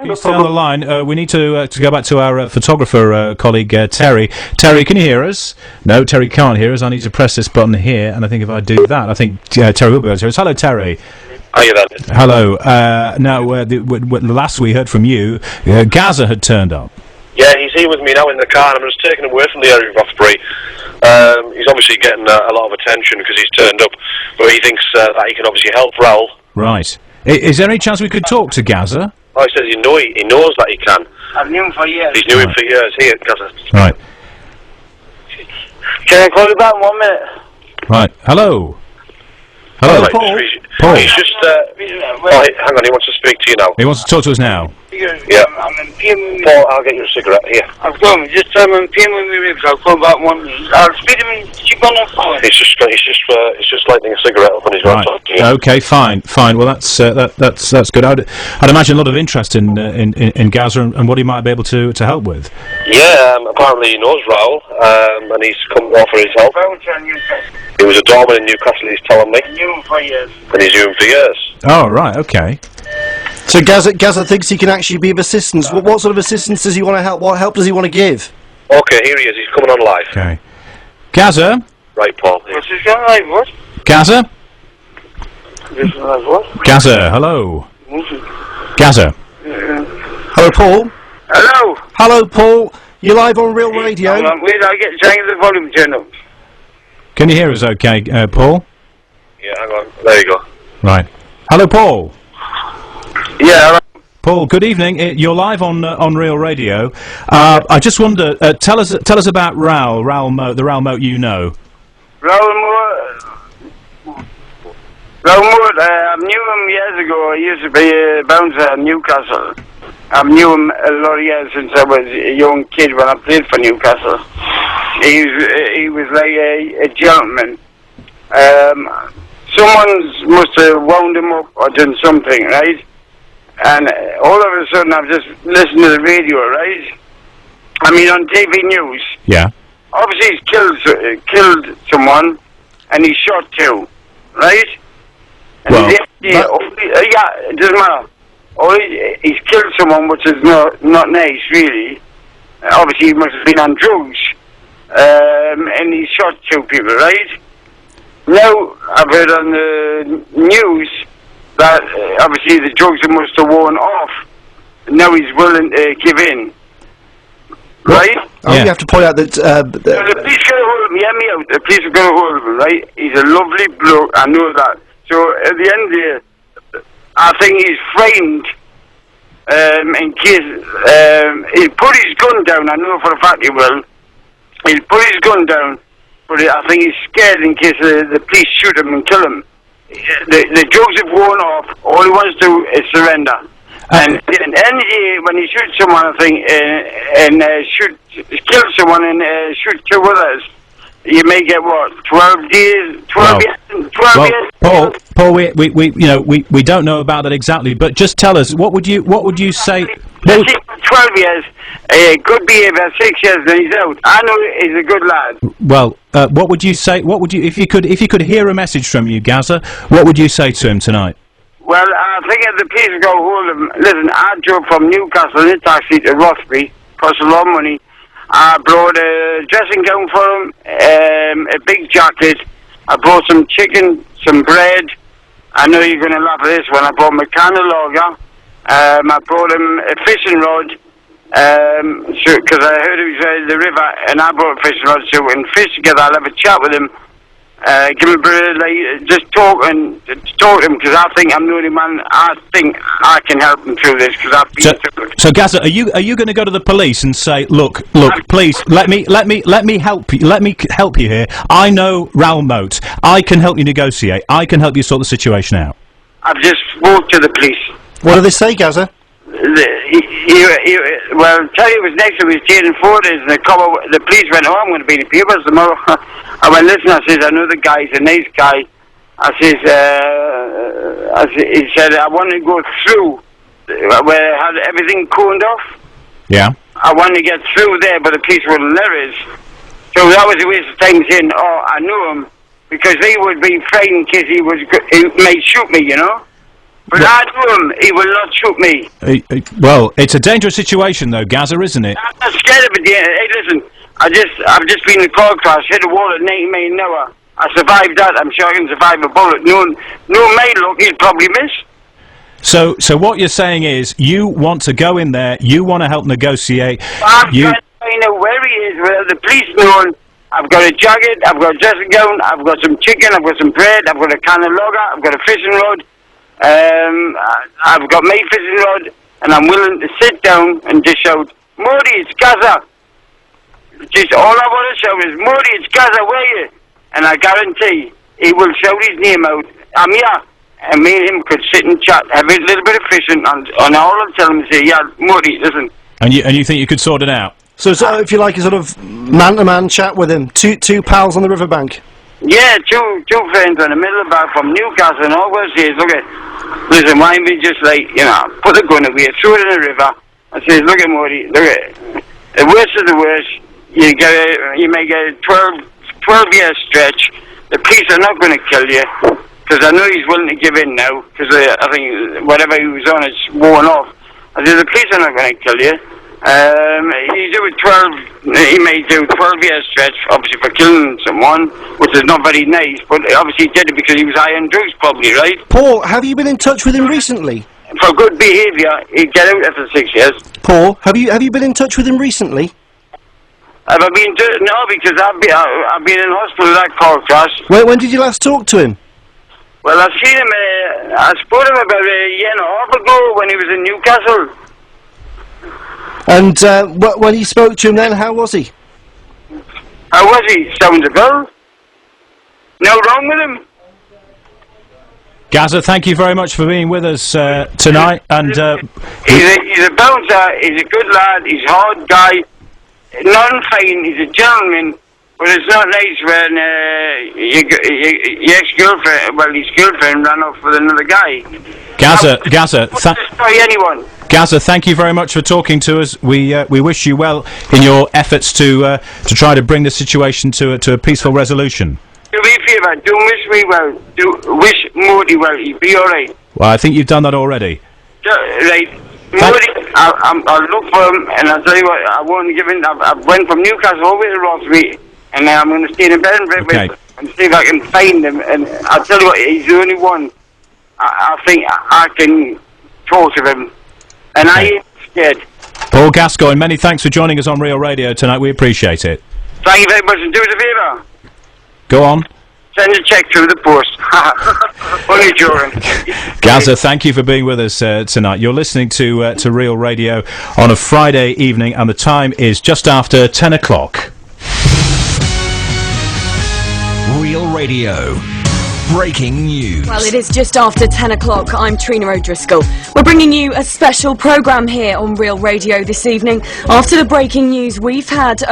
Please stay on the line. We need to go back to our photographer colleague, Terry. Terry, can you hear us? No, Terry can't hear us. I need to press this button here, and I think if I do that, I think Terry will be able to hear us. Hello, Terry. Are you there? Hello. Now, the last we heard from you, Gazza had turned up. Yeah, he's here with me now in the car, and I'm just taking him away from the area of Rothbury. He's obviously getting a lot of attention because he's turned up, but he thinks that he can obviously help Raoul. Right. Is there any chance we could talk to Gazza? Oh, he says he knows that he can. I've known him for years. He's known him for years. Here, Gazza. Right. Can I call you back in 1 minute? Right. Hello. Hello, right, Paul. Paul. He's just. Hang on, he wants to speak to you now. He wants to talk to us now. Yeah. I'm in pain with me. Paul, I'll get you a cigarette. Here. I've got him. Just tell him I'm in pain with me ribs. I'll call back 1 minute. I'll speak to him and keep on the phone. He's just lighting a cigarette up and he's going to talk to you. Okay, fine. Well, that's good. I'd imagine a lot of interest in Gazza and what he might be able to help with. Yeah, apparently he knows Raoul, and he's come to offer his help. He was a doorman in Newcastle, he's telling me. I knew him for years. And he's knew him for years. Oh, right, okay. So Gazza thinks he can actually be of assistance. What sort of assistance does he want to help? What help does he want to give? Okay, here he is. He's coming on live. Okay. Gazza? Right, Paul. What's this guy like? What? Gazza? This is like what? Gazza, hello. Gazza. Hello, Paul. Hello. Hello, Paul. You're live on Real Radio. Wait, I'll get the volume turned up. Can you hear us okay, Paul? Yeah, hang on. There you go. Right. Hello, Paul. Yeah, hello. Paul, good evening. You're live on Real Radio. I just wonder, tell us about Raoul Moat, the Raoul Moat you know. Raoul Moat, I knew him years ago. He used to be a bouncer in Newcastle. I've knew him a lot of years since I was a young kid when I played for Newcastle. He was like a gentleman. Someone must have wound him up or done something, right? And all of a sudden I've just listened to the radio, right? I mean on TV news. Yeah. Obviously he's killed someone and he's shot two, right? And Well, it doesn't matter. He's killed someone, which is not nice, really. Obviously he must have been on drugs. And he shot two people, right? Now I've heard on the news that obviously the drugs must have worn off. Now he's willing to give in. Right? Oh, Yeah. you have to point out that... The police got a hold of him, hear me out. The police have got a hold of him, right? He's a lovely bloke, I know that. So at the end of the day, I think he's framed in case he'll put his gun down. I know for a fact he will. He'll put his gun down, but I think he's scared in case the police shoot him and kill him. The drugs have worn off. All he wants to do is surrender. And at the end of the day, when he shoots someone, I think, and kill someone and shoot two others, you may get what, 12 years, 12 years. Paul, we don't know about that exactly, but just tell us, what would you say? 12 years, good behaviour, 6 years, then he's out. I know he's a good lad. Well, what would you say? What would you, if you could hear a message from you, Gazza? What would you say to him tonight? Well, I think if the police go hold of him, listen, I drove from Newcastle in a taxi to Rothbury, cost a lot of money. I brought a dressing gown for him, a big jacket. I brought some chicken, some bread. I know you're going to laugh at this one. I brought him a can of lager. I brought him a fishing rod, because I heard he was at the river, and I brought a fishing rod so we can fish together. I'll have a chat with him. Give him a bit of, just talk to him, because I think I'm the only man. I think I can help him through this, because I've been through it. So Gazza, are you going to go to the police and say, look, please, let me help you here. I know Raoul Moat. I can help you negotiate. I can help you sort the situation out. I've just spoke to the police. What do they say, Gazza? Well, tell you, it was next to me, taking photos, and the police went, I'm going to be in the papers tomorrow. I went, listen, I says, I know the guy, he's a nice guy. He said, I want to go through where I had everything cooled off. Yeah. I wanted to get through there, but the police wouldn't let us. So that was a waste of time saying, I knew him, because they would be frightened in case he may shoot me, you know? But I know him, he will not shoot me. Well, it's a dangerous situation, though, Gazza, isn't it? I'm not scared of it. Yeah. Hey, listen, I've just been in a car crash, hit a wall at 90 miles an hour. I survived that. I'm sure I can survive a bullet. No may look, he'd probably miss. So what you're saying is, you want to go in there, you want to help negotiate. I'm trying to find out where he is, where the police know him. I've got a jacket, I've got a dressing gown, I've got some chicken, I've got some bread, I've got a can of lager, I've got a fishing rod. I've got my fishing rod, and I'm willing to sit down and just shout, Modi, it's Gazza. Just all I want to shout is, Modi, it's Gazza, where are you? And I guarantee he will shout his name out. I'm here. And me and him could sit and chat, have a little bit of fishing, and all I'll tell him is say, yeah, Modi, listen. And you think you could sort it out? So if you like a sort of man-to-man chat with him, two pals on the riverbank. Yeah, two friends in the middle of the bar from Newcastle, and all we'll say is, look at, listen, why don't we just like, put the gun away, throw it in the river, and says, look at Modi, look at, the worst of the worst, you may get a 12-year stretch. The police are not going to kill you, because I know he's willing to give in now, because I think whatever he was on is worn off. I said, the police are not going to kill you. He may do 12-year stretch, obviously for killing someone, which is not very nice, but obviously he did it because he was high on drugs, probably, right? Paul, have you been in touch with him recently? For good behaviour, he'd get out after 6 years. Paul, have you been in touch with him recently? Have I been no, because I've been in hospital with that car crash. When did you last talk to him? Well, I've seen him, I spoke to him about a year and a half ago when he was in Newcastle. And when you spoke to him then, how was he? How was he? Sounds a girl. No wrong with him. Gazza, thank you very much for being with us tonight. And he's a bouncer, he's a good lad, he's a hard guy, non-fine, he's a gentleman, but it's not nice when your ex-girlfriend, well, his girlfriend ran off with another guy. Gazza, anyone. Gazza, thank you very much for talking to us. We wish you well in your efforts to try to bring the situation to a peaceful resolution. Do me a favour, do wish me well. Do wish Modi well, he'll be alright. Well, I think you've done that already. Right. Modi, I'll look for him, and I'll tell you what, I won't give in. I went from Newcastle over to Rossby, and I'm going to stay in bed with him and see if I can find him. And I'll tell you what, he's the only one I think I can talk to him. And I ain't scared. Paul Gascoigne, many thanks for joining us on Real Radio tonight. We appreciate it. Thank you very much, and do us a favour. Go on. Send a cheque through the post. Only joking. Gazza, thank you for being with us tonight. You're listening to Real Radio on a Friday evening, and the time is just after 10 o'clock. Real Radio. Breaking news. Well, it is just after 10 o'clock. I'm Trina O'Driscoll. We're bringing you a special programme here on Real Radio this evening. After the breaking news, we've had